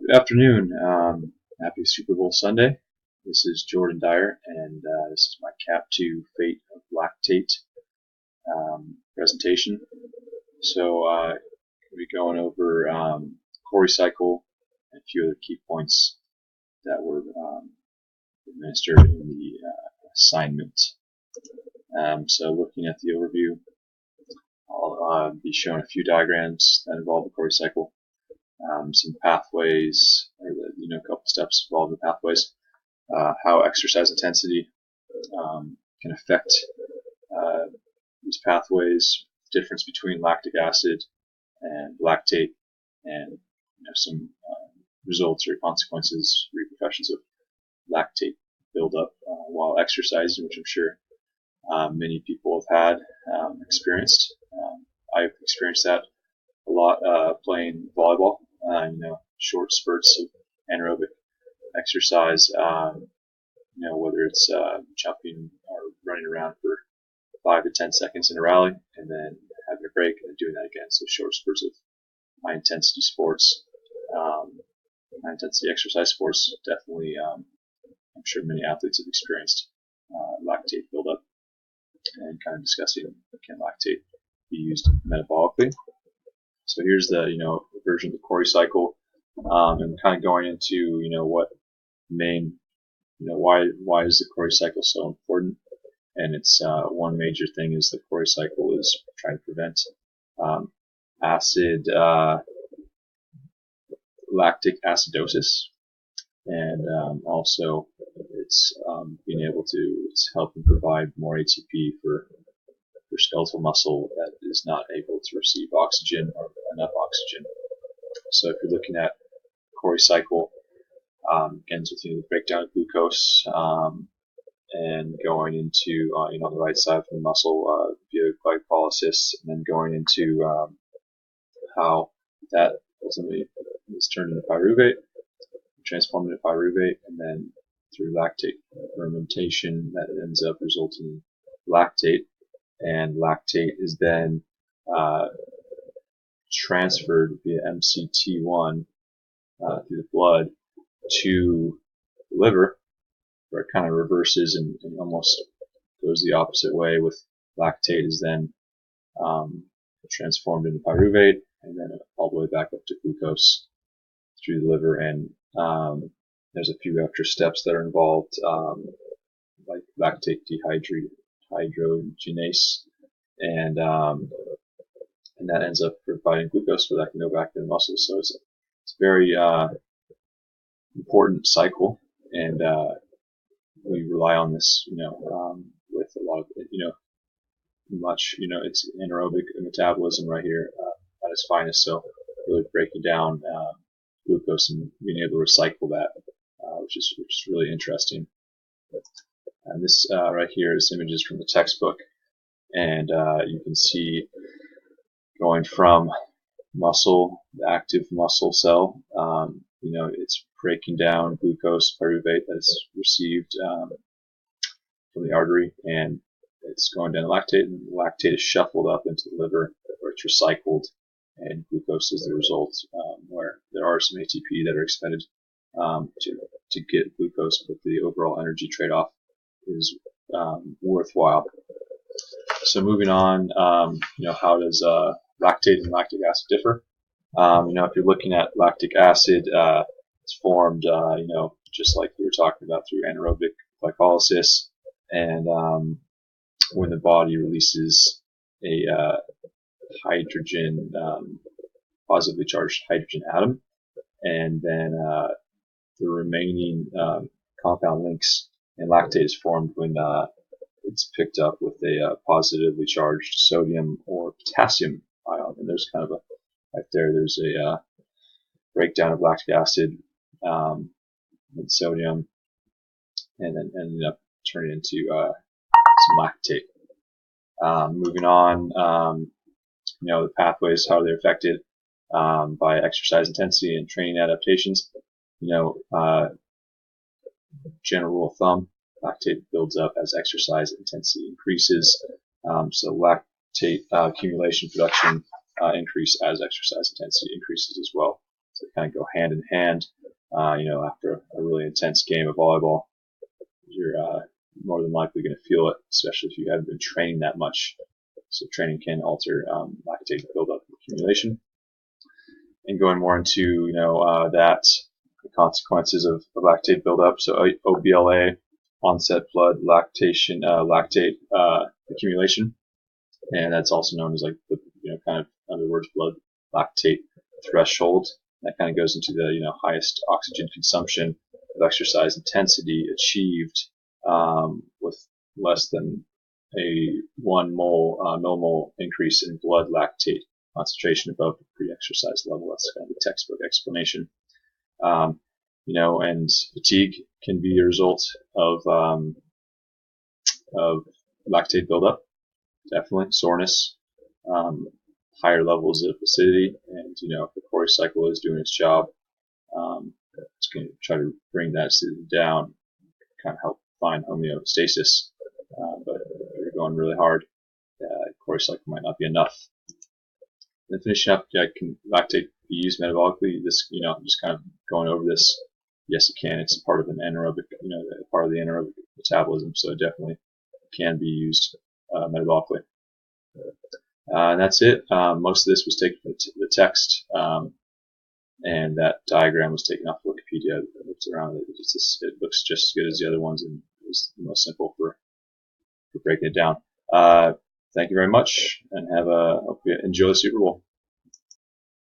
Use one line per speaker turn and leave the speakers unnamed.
Good afternoon. Happy Super Bowl Sunday. This is Jordan Dyer, and this is my Cap2 Fate of Lactate presentation. So we'll be going over Cori cycle and a few other key points that were administered in the assignment. So looking at the overview, I'll be showing a few diagrams that involve the Cori cycle. Some pathways, or a couple steps involved in pathways, how exercise intensity can affect these pathways, difference between lactic acid and lactate, and some results or consequences, repercussions of lactate buildup while exercising, which I'm sure many people have had experienced. I've experienced that a lot playing volleyball. Short spurts of anaerobic exercise, whether it's jumping or running around for 5 to 10 seconds in a rally and then having a break and then doing that again. So short spurts of high intensity sports, high intensity exercise sports, definitely, I'm sure many athletes have experienced lactate buildup, and kind of discussing can lactate be used metabolically. So here's the version of the Cori cycle, and kind of going into what main why is the Cori cycle so important? And it's one major thing is the Cori cycle is trying to prevent lactic acidosis, and also it's being able to help and provide more ATP for skeletal muscle that is not able to receive oxygen or enough oxygen. So if you're looking at Cori cycle, again, with the breakdown of glucose, and going into on the right side from the muscle via glycolysis, and then going into how that ultimately is turned into pyruvate, transformed into pyruvate, and then through lactate fermentation that ends up resulting in lactate, and lactate is then transferred via MCT1 through the blood to the liver, where it kind of reverses and almost goes the opposite way, with lactate is then transformed into pyruvate and then all the way back up to glucose through the liver. And there's a few extra steps that are involved, like lactate dehydrogenase, and that ends up providing glucose so that can go back to the muscles. So it's a very important cycle, and we rely on this, with a lot of, it's anaerobic metabolism right here at its finest. So really breaking down glucose and being able to recycle that, which is really interesting. And this right here is images from the textbook, and you can see going from muscle, the active muscle cell, it's breaking down glucose pyruvate that is received from the artery, and it's going down to lactate, and the lactate is shuffled up into the liver where it's recycled, and glucose is the result, where there are some ATP that are expended to get glucose, but the overall energy trade-off is worthwhile. So moving on, how does lactate and lactic acid differ? If you're looking at lactic acid, it's formed, just like we were talking about, through anaerobic glycolysis, and when the body releases a hydrogen, positively charged hydrogen atom, and then the remaining compound links, and lactate is formed when it's picked up with a positively charged sodium or potassium ion. And there's kind of right there, there's a breakdown of lactic acid and sodium, and then ended up turning into some lactate. Moving on, the pathways, how they're affected by exercise intensity and training adaptations. General rule of thumb, lactate builds up as exercise intensity increases. So lactate accumulation, production increase as exercise intensity increases as well. So they kind of go hand in hand. After a really intense game of volleyball, you're more than likely going to feel it, especially if you haven't been training that much. So training can alter lactate buildup and accumulation. And going more into the consequences of lactate buildup. So OBLA, onset blood lactate accumulation, and that's also known as like the kind of other words blood lactate threshold. That kind of goes into the highest oxygen consumption of exercise intensity achieved with less than a 1 millimole increase in blood lactate concentration above the pre-exercise level. That's kind of the textbook explanation. And fatigue can be a result of lactate buildup. Definitely soreness, higher levels of acidity, and if the Cori cycle is doing its job, it's going to try to bring that acidity down, kind of help find homeostasis. But if you're going really hard, Cori cycle might not be enough. Then finishing up, can lactate be used metabolically? I'm just kind of going over this. Yes, it can. It's part of an anaerobic, part of the anaerobic metabolism, so it definitely can be used metabolically. And that's it. Most of this was taken from the text, and that diagram was taken off Wikipedia. It looks around it. It looks just as good as the other ones, and it was the most simple for breaking it down. Thank you very much, and hope you enjoy the Super Bowl.